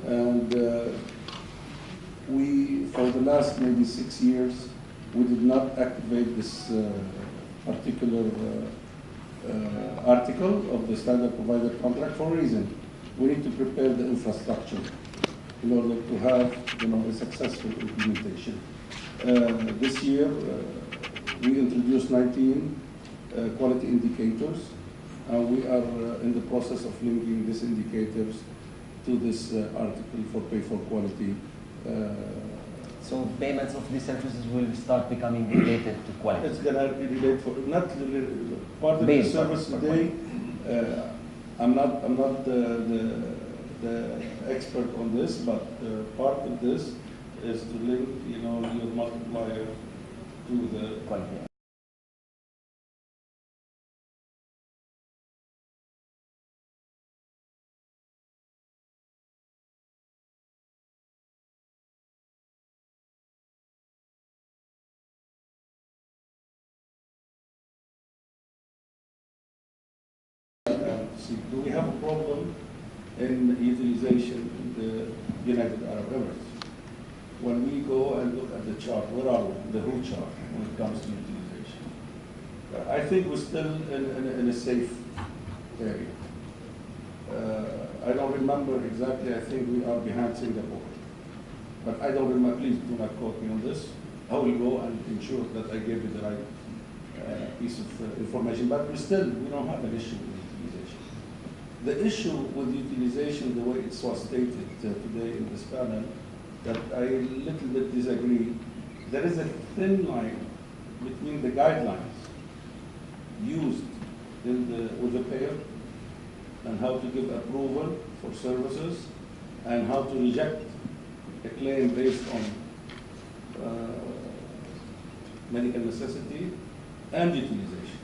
And we, for the last maybe 6 years, we did not activate this particular article of the standard provider contract for a reason. We need to prepare the infrastructure in order to have a successful implementation. This year, we introduced 19 quality indicators, and we are in the process of linking these indicators to this article for pay for quality. So payments of these services will start becoming related to quality. It's going to relate for not part of the service today. I'm not the expert on this, but part of this is to link your multiplier to the quality. Do we have a problem in utilization in the United Arab Emirates? When we go and look at the chart, where are we? The WHO chart when it comes to utilization. I think we're still in a safe area. I don't remember exactly. I think we are behind Singapore, but I don't remember. Please do not quote me on this. I will go and ensure that I gave you the right piece of information. But we don't have an issue with utilization. The issue with utilization, the way it was stated today in this panel, that I a little bit disagree. There is a thin line between the guidelines used with the payer and how to give approval for services and how to reject a claim based on medical necessity and utilization.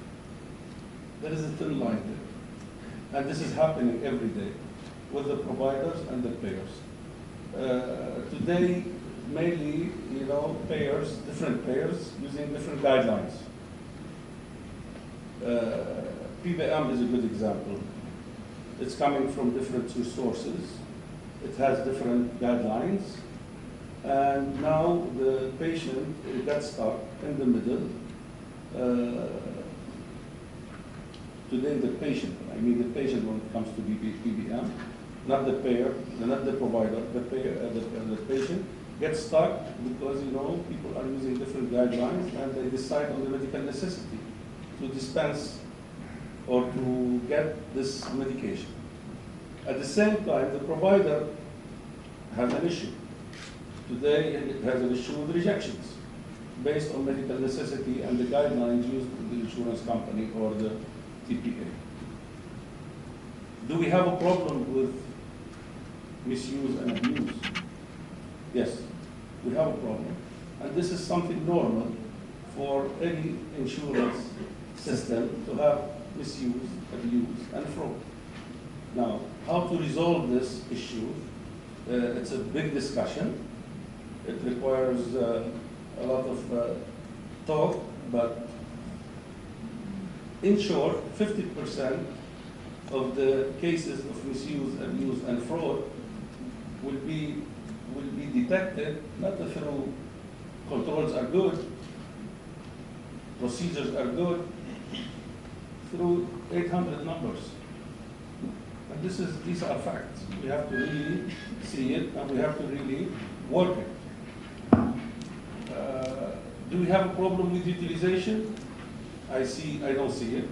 There is a thin line there. And this is happening every day with the providers and the payers. Today, mainly, payers, different payers, using different guidelines. PBM is a good example. It's coming from different sources. It has different guidelines. And now the patient gets stuck in the middle. Today, the patient when it comes to PBM, not the payer, not the provider, the patient gets stuck because people are using different guidelines and they decide on the medical necessity to dispense or to get this medication. At the same time, the provider has an issue. Today, it has an issue with rejections based on medical necessity and the guidelines used by the insurance company or the TPA. Do we have a problem with misuse and abuse? Yes, we have a problem. And this is something normal for any insurance system to have misuse, abuse, and fraud. Now, how to resolve this issue? It's a big discussion. It requires a lot of talk, but in short, 50% of the cases of misuse, abuse, and fraud will be detected not through controls are good, procedures are good, through 800 numbers. And these are facts. We have to really see it, and we have to really work it. Do we have a problem with utilization? I don't see it.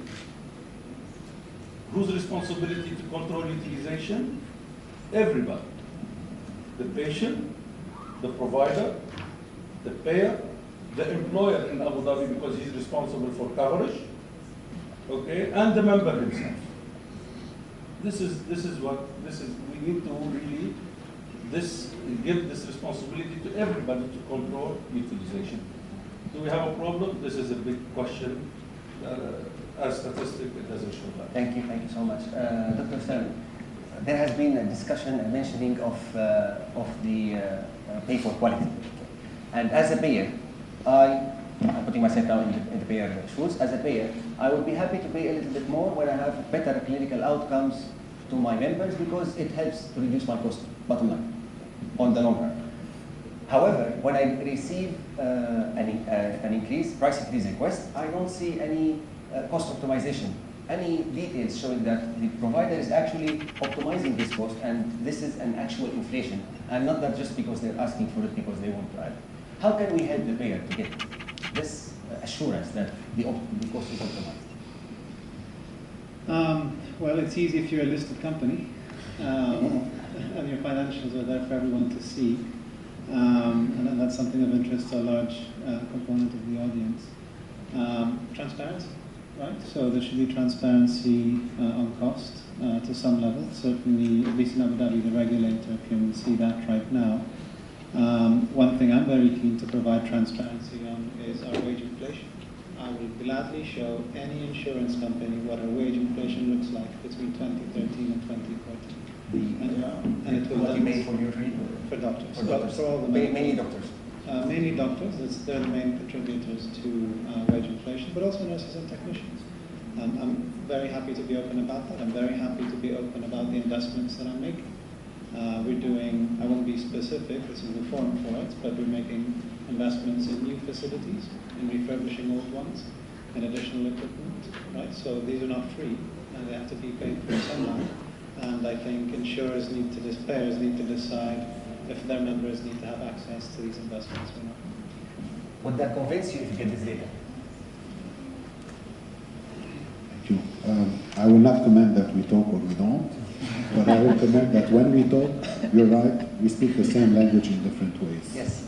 Whose responsibility to control utilization? Everybody. The patient, the provider, the payer, the employer in Abu Dhabi because he's responsible for coverage, okay, and the member himself. We need to really give this responsibility to everybody to control utilization. Do we have a problem? This is a big question. As statistic, it doesn't show that. Thank you so much. Dr. Sam, there has been a discussion, a mentioning of the pay for quality. And as a payer, I'm putting myself down in the payer shoes. As a payer, I would be happy to pay a little bit more when I have better clinical outcomes to my members because it helps to reduce my cost bottom line. on the long run. However, when I receive an increase, price increase request, I don't see any cost optimization, any details showing that the provider is actually optimizing this cost and this is an actual inflation, and not that just because they're asking for it because they want to add. How can we help the payer to get this assurance that the cost is optimized? Well, it's easy if you're a listed company, and your financials are there for everyone to see. And that's something of interest to a large component of the audience. Transparency, right? So there should be transparency on cost to some level. Certainly, at least in Abu Dhabi, the regulator can see that right now. One thing I'm very keen to provide transparency on is our wage inflation. I will gladly show any insurance company what our wage inflation looks like between 2013 and 2014. And it will What you pay for your for doctors. For doctors. For all the mainly doctors. Mainly doctors. They're the main contributors to wage inflation, but also nurses and technicians. I'm very happy to be open about that. I'm very happy to be open about the investments that I'm making. We're doing, I won't be specific, this is the forum for it, but we're making investments in new facilities, in refurbishing old ones, and additional equipment, right? So these are not free, and they have to be paid for somehow. And I think insurers need to, payers need to decide if their members need to have access to these investments or not. Would that convince you if you get this data? Thank you. I will not comment that we talk or we don't, but I will comment that when we talk, you're right, we speak the same language in different ways. Yes.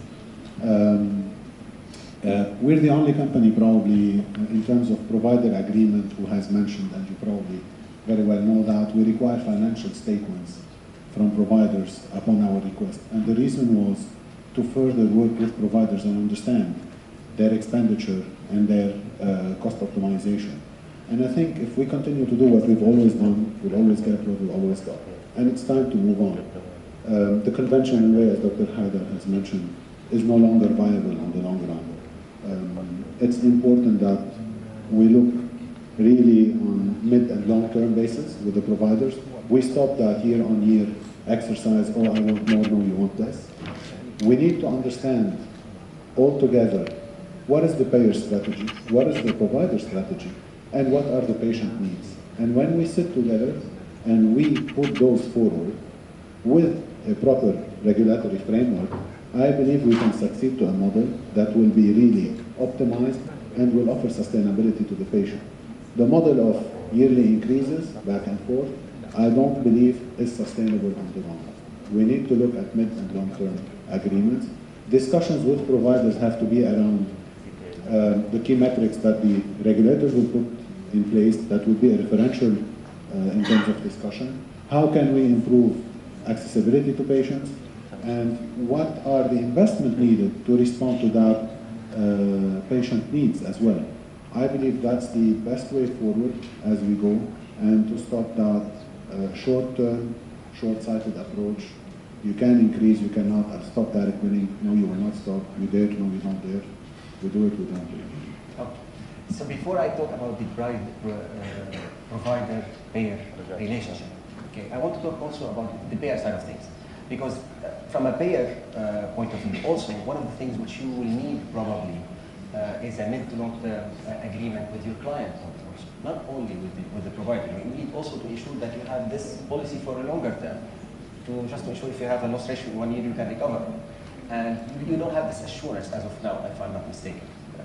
We're the only company probably in terms of provider agreement who has mentioned, and you probably very well know that, we require financial statements from providers upon our request. And the reason was to further work with providers and understand their expenditure and their cost optimization. And I think if we continue to do what we've always done, we'll always get what we've always got. And it's time to move on. The conventional way, as Dr. Haider has mentioned, is no longer viable in the long run. It's important that we look really on mid and long-term basis with the providers. We stop that year-on-year exercise, oh, I want more, no, you want less. We need to understand altogether what is the payer strategy, what is the provider strategy, and what are the patient needs. And when we sit together and we put those forward with a proper regulatory framework, I believe we can succeed to a model that will be really optimized and will offer sustainability to the patient. The model of yearly increases back and forth, I don't believe is sustainable on the long run. We need to look at mid and long-term agreements. Discussions with providers have to be around the key metrics that the regulators will put in place that will be a referential in terms of discussion. How can we improve accessibility to patients? And what are the investment needed to respond to that patient needs as well? I believe that's the best way forward as we go, and to stop that short-term, short-sighted approach. You can increase, you cannot stop direct billing. No, you will not stop. You dare, no, you don't dare. We do it, we don't do it. Okay. So before I talk about the provider-payer relationship, okay, I want to talk also about the payer side of things. Because from a payer point of view, also, one of the things which you will need probably is a mid to long-term agreement with your client, also. Not only with the provider. You need also to ensure that you have this policy for a longer term, just to ensure if you have a loss ratio in 1 year, you can recover. And you don't have this assurance as of now, if I'm not mistaken.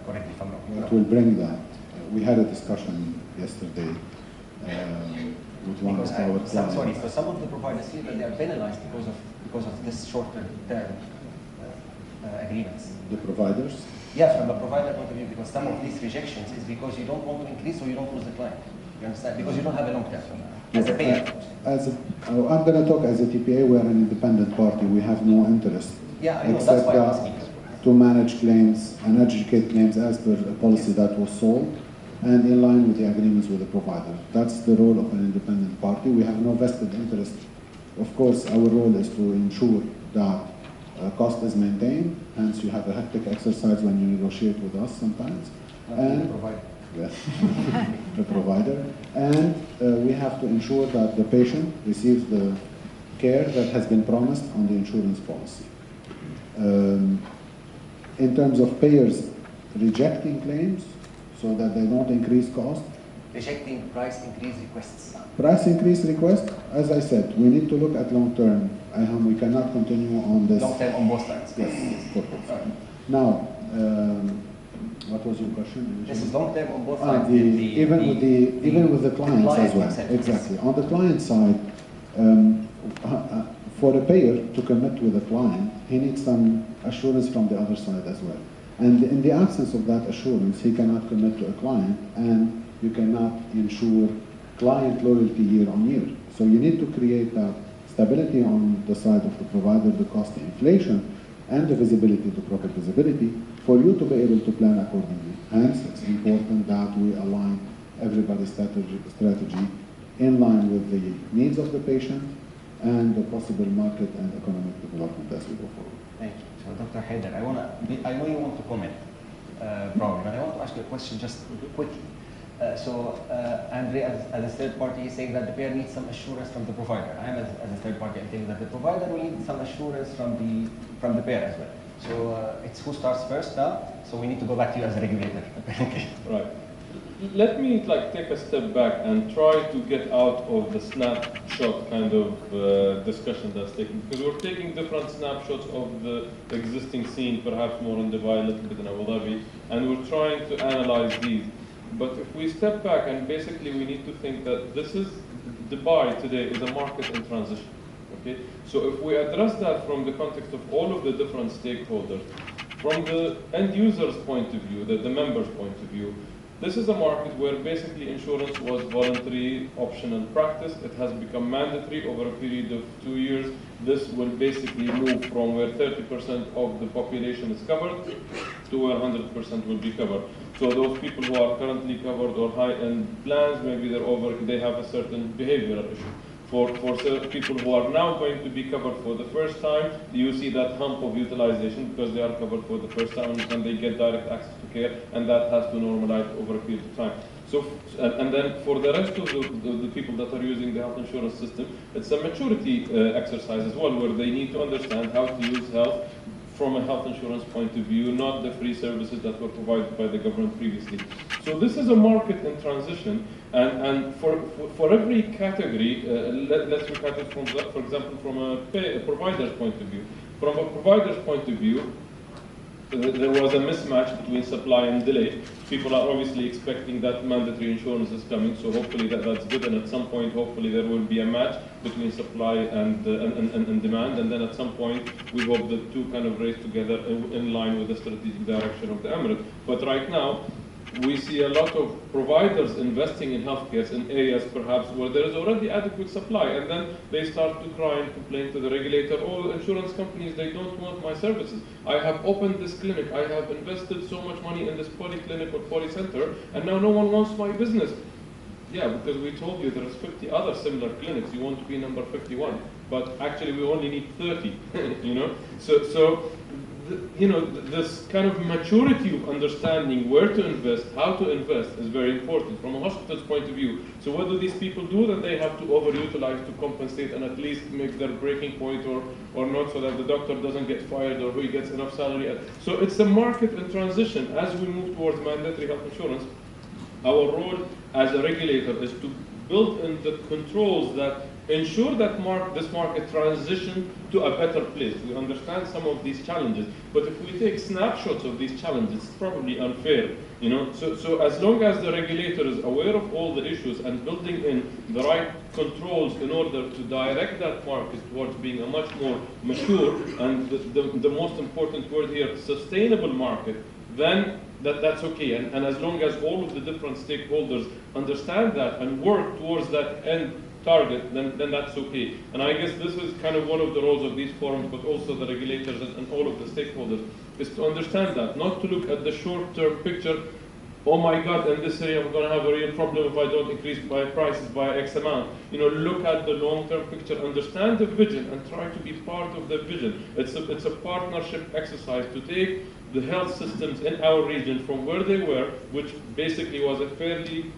Correct me if I'm wrong. It will bring that. We had a discussion yesterday with one of our clients. Sorry, so some of the providers feel that they are penalized because of this short-term agreements. The providers? Yeah, from a provider point of view, because some of these rejections is because you don't want to increase or you don't lose the client. You understand? Because you don't have a long term. As a payer. I'm going to talk as a TPA. We are an independent party. We have no interest. Yeah, I know. That's why I'm asking. To manage claims and educate claims as per a policy that was sold and in line with the agreements with the provider. That's the role of an independent party. We have no vested interest. Of course, our role is to ensure that cost is maintained, hence you have a hectic exercise when you negotiate with us sometimes. And the provider. Yes, the provider. And we have to ensure that the patient receives the care that has been promised on the insurance policy. In terms of payers rejecting claims so that they don't increase cost, Rejecting price increase requests. price increase request, as I said, we need to look at long term. We cannot continue on this. Long term on both sides. Yes, for both. Now, what was your question? This is long term on both Ah, sides. even with the clients client as well. himself, Exactly. yes. On the client side, for a payer to commit with a client, he needs some assurance from the other side as well. And in the absence of that assurance, he cannot commit to a client, and you cannot ensure client loyalty year on year. So you need to create that stability on the side of the provider, the cost inflation, and the visibility, the proper visibility, for you to be able to plan accordingly. Hence, it's important that we align everybody's strategy in line with the needs of the patient and the possible market and economic development as we go forward. Thank you. So, Dr. Haider, I know you want to comment, probably, but I want to ask you a question just quickly. Andre, as a third party, is saying that the payer needs some assurance from the provider. I am, as a third party, I'm thinking that the provider will need some assurance from the payer as well. So it's who starts first now. So we need to go back to you as a regulator. Okay. Right. Let me take a step back and try to get out of the snapshot kind of discussion that's taking, because we're taking different snapshots of the existing scene, perhaps more in Dubai, a little bit in Abu Dhabi, and we're trying to analyze these. But if we step back, and basically we need to think that Dubai today is a market in transition. Okay? So if we address that from the context of all of the different stakeholders, from the end user's point of view, the member's point of view, this is a market where basically insurance was voluntary, optional practice. It has become mandatory over a period of 2 years. This will basically move from where 30% of the population is covered to where 100% will be covered. So those people who are currently covered or high-end plans, maybe they have a certain behavioral issue. For certain people who are now going to be covered for the first time, you see that hump of utilization because they are covered for the first time and they get direct access to care, and that has to normalize over a period of time. So, and then for the rest of the people that are using the health insurance system, it's a maturity exercise as well, where they need to understand how to use health from a health insurance point of view, not the free services that were provided by the government previously. So this is a market in transition, and for every category, let's look at it from, for example, from a provider's point of view. From a provider's point of view, there was a mismatch between supply and delay. People are obviously expecting that mandatory insurance is coming, so hopefully that's good, and at some point, hopefully there will be a match between supply and demand, and then at some point, we hope the two kind of race together in line with the strategic direction of the Emirate. But right now, we see a lot of providers investing in healthcare in areas perhaps where there is already adequate supply, and then they start to cry and complain to the regulator, oh, insurance companies, they don't want my services. I have opened this clinic, I have invested so much money in this polyclinic or polycenter, and now no one wants my business. Yeah, because we told you there's 50 other similar clinics, you want to be number 51, but actually we only need 30, you know? This kind of maturity of understanding where to invest, how to invest is very important from a hospital's point of view. So what do these people do? That they have to overutilize to compensate and at least make their breaking point or not, so that the doctor doesn't get fired or he gets enough salary. So it's a market in transition. As we move towards mandatory health insurance, our role as a regulator is to build in the controls that ensure that this market transition to a better place. We understand some of these challenges, but if we take snapshots of these challenges, it's probably unfair, you know. So as long as the regulator is aware of all the issues and building in the right controls in order to direct that market towards being a much more mature and the most important word here, sustainable market, then that's okay. And as long as all of the different stakeholders understand that and work towards that end target, then that's okay. And I guess this is kind of one of the roles of these forums, but also the regulators and all of the stakeholders, is to understand that, not to look at the short-term picture. Oh my God, in this area I'm going to have a real problem if I don't increase my prices by X amount. You know, look at the long-term picture, understand the vision, and try to be part of the vision. It's a partnership exercise to take the health systems in our region from where they were, which basically was a fairly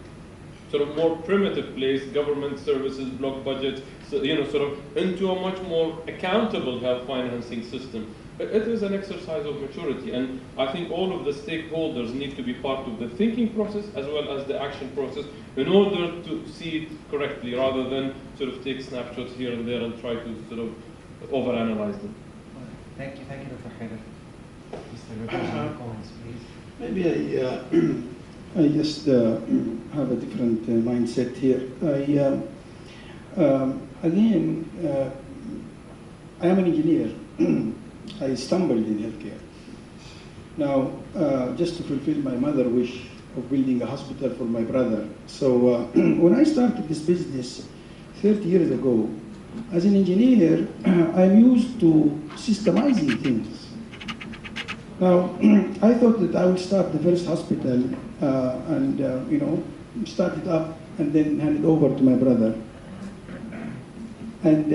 sort of more primitive place, government services, block budgets, so, sort of into a much more accountable health financing system. It is an exercise of maturity, and I think all of the stakeholders need to be part of the thinking process as well as the action process in order to see it correctly, rather than sort of take snapshots here and there and try to sort of overanalyze them. Thank you, Dr. Haider. Mr. Rivers, comments, please. Maybe I just have a different mindset here. Again, I am an engineer. I stumbled in healthcare. Now, just to fulfill my mother's wish of building a hospital for my brother. So when I started this business 30 years ago, as an engineer, I'm used to systemizing things. Now, I thought that I would start the first hospital and, start it up and then hand it over to my brother. And,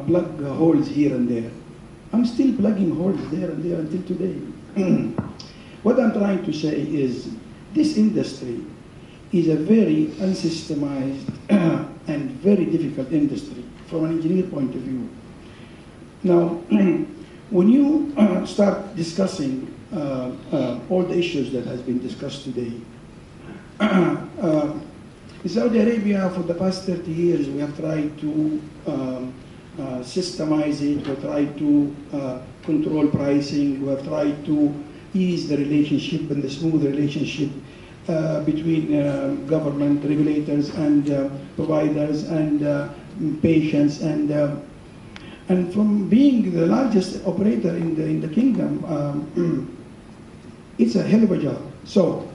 plug holes here and there. I'm still plugging holes there and there until today. What I'm trying to say is this industry is a very unsystemized and very difficult industry from an engineer point of view. Now, when you start discussing all the issues that has been discussed today, in Saudi Arabia for the past 30 years we have tried to systemize it, we have tried to control pricing, we have tried to ease the relationship and the smooth relationship between government regulators and providers and patients, and from being the largest operator in the kingdom, it's a hell of a job. So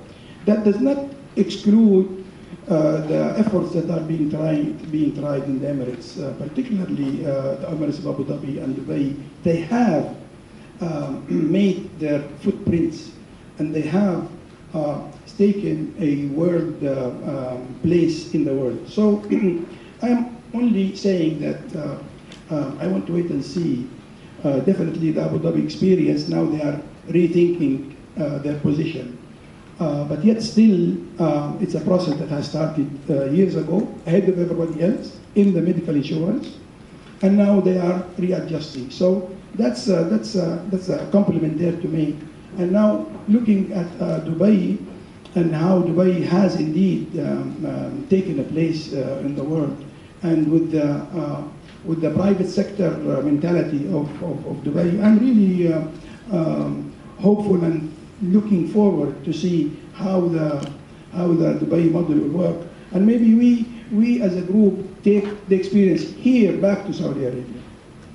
that does not exclude the efforts that are being tried in the Emirates, particularly the Emirates of Abu Dhabi and Dubai. They have made their footprints, and they have taken a world place in the world. So I am only saying that I want to wait and see. Definitely the Abu Dhabi experience, now they are rethinking their position. But yet still, it's a process that has started years ago, ahead of everybody else, in the medical insurance, and now they are readjusting. So that's a compliment there to make. And now looking at Dubai, and how Dubai has indeed taken a place in the world, and with the private sector mentality of Dubai, I'm really hopeful and looking forward to see how the Dubai model will work, and maybe we as a group take the experience here back to Saudi Arabia.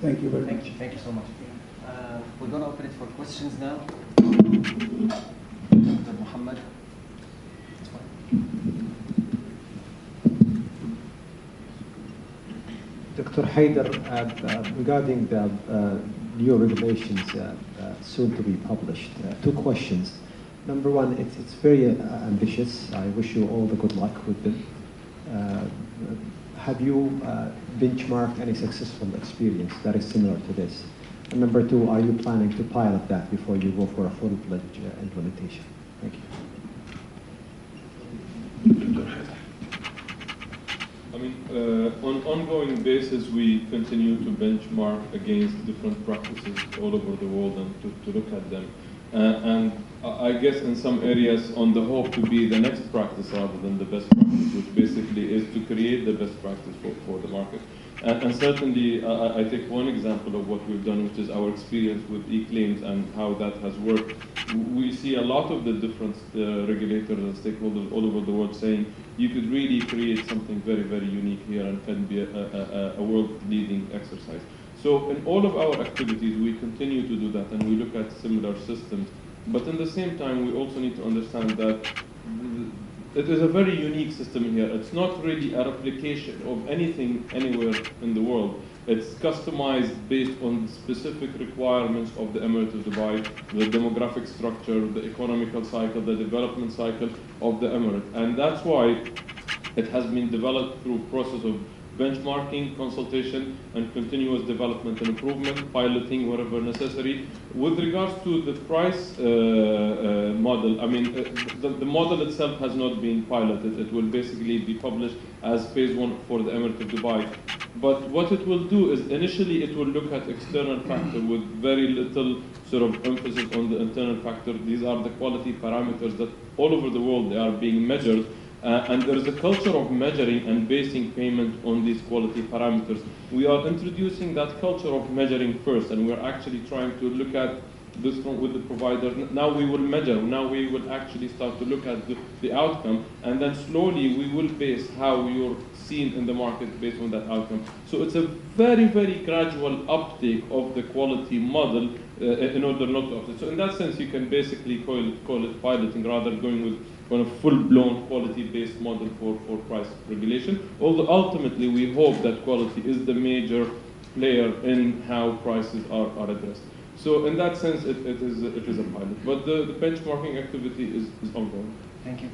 Thank you very much. Thank you so much. We're going to open it for questions now. Dr. Muhammad. Dr. Haider, regarding the new regulations soon to be published, two questions. Number one, it's very ambitious. I wish you all the good luck with them. Have you benchmarked any successful experience that is similar to this? And number two, are you planning to pilot that before you go for a full-fledged implementation? Thank you. I mean, on an ongoing basis, we continue to benchmark against different practices all over the world and to look at them. And I guess in some areas on the hope to be the next practice rather than the best practice, which basically is to create the best practice for the market. And certainly, I take one example of what we've done, which is our experience with e-claims and how that has worked. We see a lot of the different regulators and stakeholders all over the world saying you could really create something very, very unique here and can be a world-leading exercise. So in all of our activities, we continue to do that, and we look at similar systems. But in the same time, we also need to understand that it is a very unique system here. It's not really a replication of anything anywhere in the world. It's customized based on specific requirements of the Emirates of Dubai, the demographic structure, the economical cycle, the development cycle of the Emirate. And that's why it has been developed through a process of benchmarking, consultation, and continuous development and improvement, piloting wherever necessary. With regards to the price model, I mean, the model itself has not been piloted. It will basically be published as phase 1 for the Emirate of Dubai. But what it will do is initially it will look at external factor with very little sort of emphasis on the internal factor. These are the quality parameters that all over the world they are being measured. And there is a culture of measuring and basing payment on these quality parameters. We are introducing that culture of measuring first, and we're actually trying to look at this with the provider. Now we will measure, now we will actually start to look at the outcome, and then slowly we will base how you're seen in the market based on that outcome. So it's a very, very gradual uptake of the quality model in order not to uptake. So in that sense, you can basically call it piloting rather than going with kind of full-blown quality-based model for price regulation. Although ultimately we hope that quality is the major player in how prices are addressed. So in that sense, it is a pilot. But the benchmarking activity is ongoing. Thank you.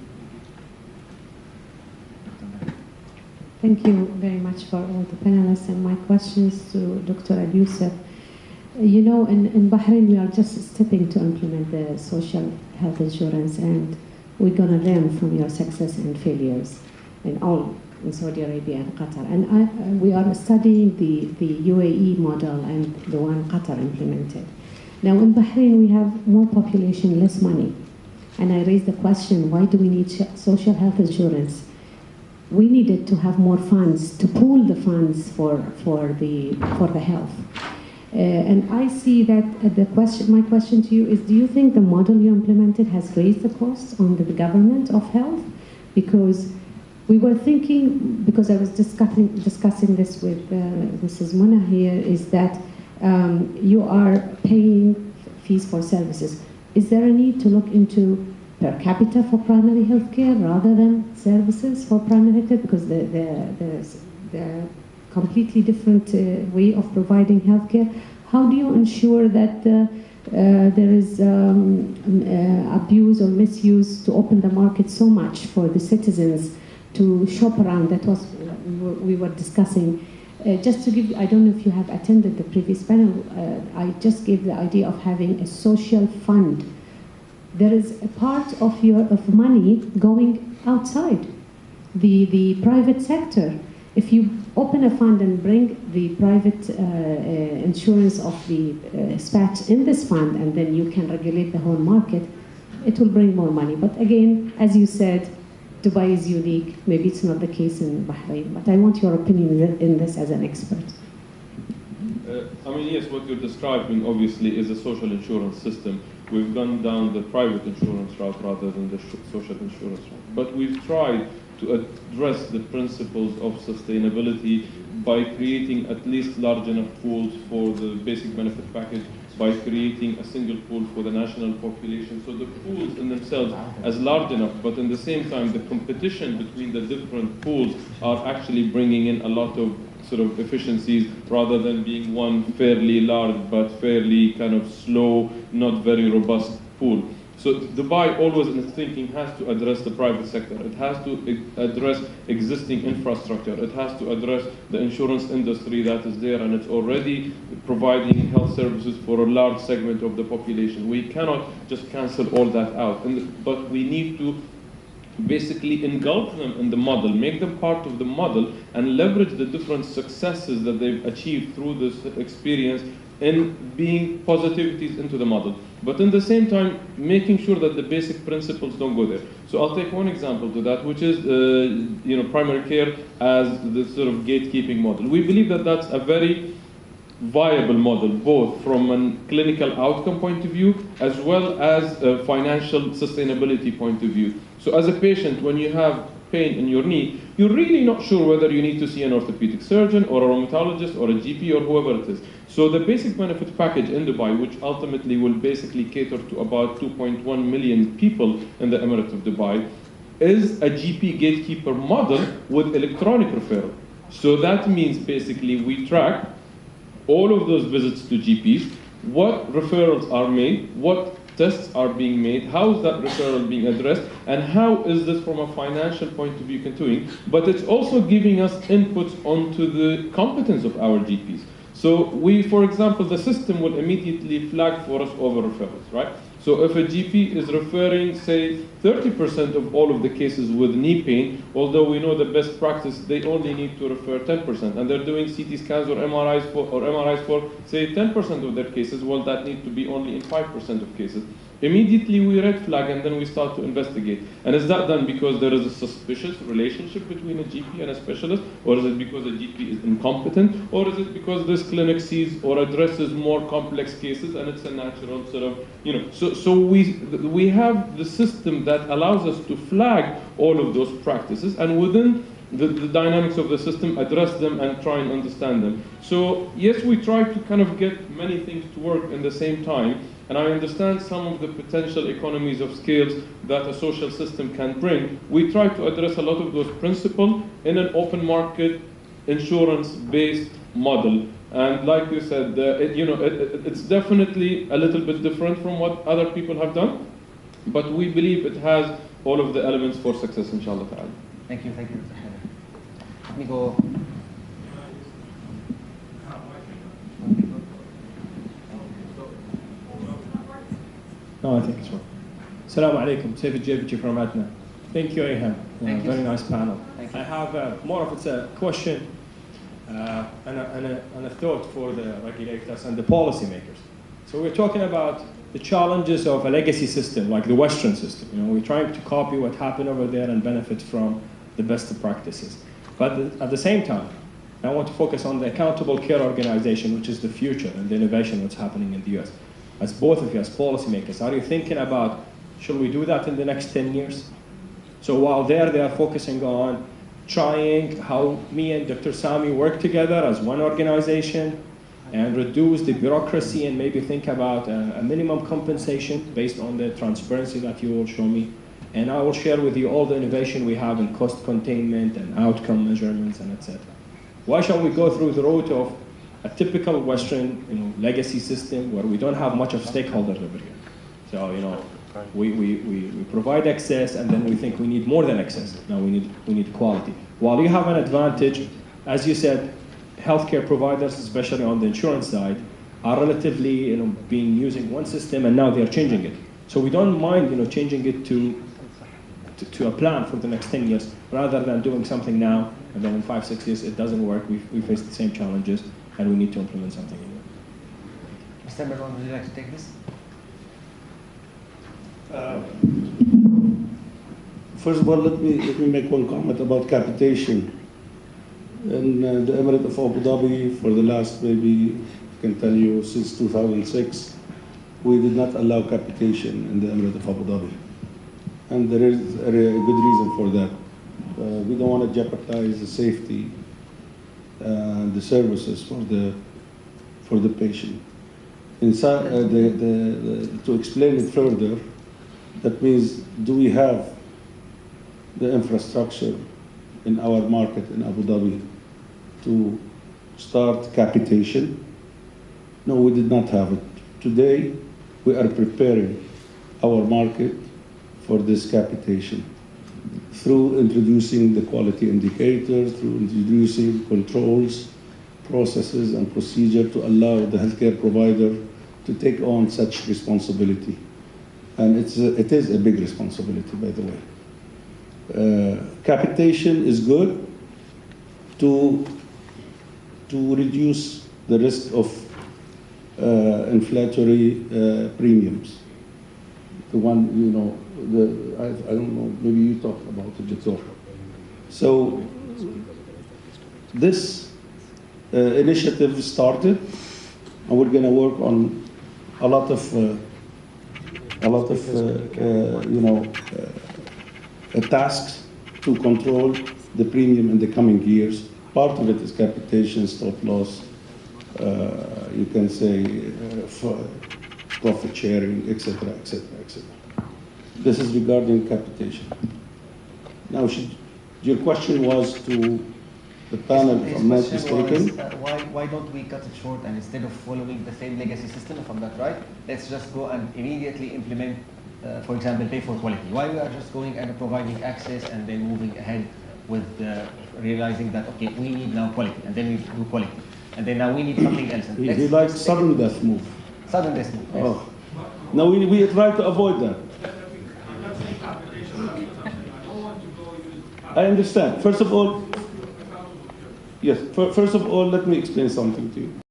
Thank you very much for all the panelists, and my questions to Dr. Al-Yusuf. You know, in Bahrain, we are just stepping to implement the social health insurance, and we're going to learn from your success and failures in Saudi Arabia and Qatar. And we are studying the UAE model and the one Qatar implemented. Now in Bahrain, we have more population, less money. And I raised the question, why do we need social health insurance? We needed to have more funds, to pool the funds for the health. And I see that my question to you is, do you think the model you implemented has raised the costs on the government of health? Because we were thinking, because I was discussing this with Mrs. Mona here, is that you are paying fees for services. Is there a need to look into per capita for primary health care rather than services for primary care? Because the completely different way of providing healthcare. How do you ensure that there is abuse or misuse to open the market so much for the citizens to shop around? That was we were discussing. Just to give, I don't know if you have attended the previous panel. I just gave the idea of having a social fund. There is a part of money going outside the private sector. If you open a fund and bring the private insurance of the spats in this fund, and then you can regulate the whole market, it will bring more money. But again, as you said, Dubai is unique. Maybe it's not the case in Bahrain, but I want your opinion in this as an expert. I mean, yes, what you're describing obviously is a social insurance system. We've gone down the private insurance route rather than the social insurance route. But we've tried to address the principles of sustainability by creating at least large enough pools for the basic benefit package, by creating a single pool for the national population. So the pools in themselves as large enough, but in the same time the competition between the different pools are actually bringing in a lot of sort of efficiencies rather than being one fairly large but fairly kind of slow, not very robust pool. So Dubai always in its thinking has to address the private sector. It has to address existing infrastructure. It has to address the insurance industry that is there, and it's already providing health services for a large segment of the population. We cannot just cancel all that out, but we need to basically engulf them in the model, make them part of the model, and leverage the different successes that they've achieved through this experience in being positivities into the model. But in the same time, making sure that the basic principles don't go there. So I'll take one example to that, which is primary care as the sort of gatekeeping model. We believe that that's a very viable model, both from a clinical outcome point of view, as well as a financial sustainability point of view. So as a patient, when you have pain in your knee, you're really not sure whether you need to see an orthopedic surgeon or a rheumatologist or a GP or whoever it is. So the basic benefit package in Dubai, which ultimately will basically cater to about 2.1 million people in the Emirate of Dubai, is a GP gatekeeper model with electronic referral. So that means basically we track all of those visits to GPs, what referrals are made, what tests are being made, how is that referral being addressed, and how is this from a financial point of view continuing. But it's also giving us inputs onto the competence of our GPs. So we, for example, the system will immediately flag for us over referrals, right? So if a GP is referring, say, 30% of all of the cases with knee pain, although we know the best practice, they only need to refer 10%, and they're doing CT scans or MRIs for say 10% of their cases, well, that needs to be only in 5% of cases. Immediately we red flag and then we start to investigate. And is that done because there is a suspicious relationship between a GP and a specialist, or is it because a GP is incompetent, or is it because this clinic sees or addresses more complex cases and it's a natural sort of, so we have the system that allows us to flag all of those practices, and within the dynamics of the system, address them and try and understand them. So yes, we try to kind of get many things to work in the same time, and I understand some of the potential economies of scales that a social system can bring. We try to address a lot of those principles in an open market, insurance-based model. And like you said, it's definitely a little bit different from what other people have done, but we believe it has all of the elements for success, inshallah ta'ala. Thank you. Let me go. No, I think it's wrong. Assalamu alaikum, Saif al-Jabiti from Adna. Thank you, Ayhan. Thank you. Very nice panel. Thank you. I have more of it's a question and a thought for the regulators and the policymakers. So we're talking about the challenges of a legacy system like the Western system. We're trying to copy what happened over there and benefit from the best practices. But at the same time, I want to focus on the accountable care organization, which is the future and the innovation that's happening in the US. As both of you, as policymakers, are you thinking about, should we do that in the next 10 years? So while they are focusing on trying how me and Dr. Sami work together as one organization and reduce the bureaucracy and maybe think about a minimum compensation based on the transparency that you will show me. And I will share with you all the innovation we have in cost containment and outcome measurements and etc. Why shall we go through the route of a typical Western legacy system where we don't have much of stakeholders over here? So we provide access and then we think we need more than access. Now we need quality. While you have an advantage, as you said, healthcare providers, especially on the insurance side, are relatively being using one system and now they are changing it. So we don't mind changing it to a plan for the next 10 years rather than doing something now and then in 5-6 years it doesn't work. We face the same challenges and we need to implement something new. Mr. Merwan, would you like to take this? First of all, let me make one comment about capitation. In the Emirate of Abu Dhabi, for the last maybe, I can tell you, since 2006, we did not allow capitation in the Emirate of Abu Dhabi. And there is a good reason for that. We don't want to jeopardize the safety and the services for the patient. Inside, to explain it further, that means, do we have the infrastructure in our market in Abu Dhabi to start capitation? No, we did not have it. Today, we are preparing our market for this capitation through introducing the quality indicator, through introducing controls, processes, and procedure to allow the healthcare provider to take on such responsibility. And it is a big responsibility, by the way. Capitation is good to reduce the risk of inflationary premiums. The one, I don't know, maybe you talked about it, Doctor. So this initiative started, and we're going to work on a lot of tasks to control the premium in the coming years. Part of it is capitation, stop loss, you can say profit sharing, etc., etc., etc. This is regarding capitation. Now, your question was to The panel, if His I'm not question was, mistaken. why don't we cut it short and instead of following the same legacy system, if I'm not right, let's just go and immediately implement, for example, pay for quality. Why we are just going and providing access and then moving ahead with realizing that, okay, we need now quality, and then we do quality. And then now we need something else. And He likes sudden death move. Sudden death move, yes. Oh. Now we try to avoid that. I understand. First of all, yes, first of all, let me explain something to you.